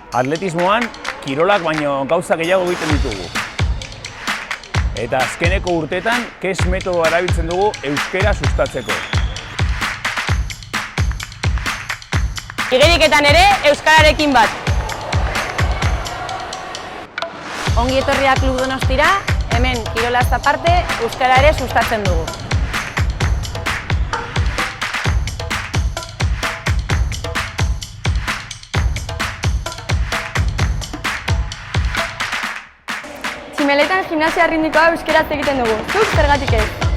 Atletismoan, kirolak baino gauza gehiago egiten ditugu. Eta azkeneko urteetan, KES metodoa erabiltzen dugu euskara sustatzeko. Igeriketan ere, euskararekin bat. Ongi etorriak Klub Donostira, hemen kirolaz aparte, euskara ere sustatzen dugu. Tximeletan gimnasia arrindikoa euskaraz egiten dugu. Zuk zergatik ez?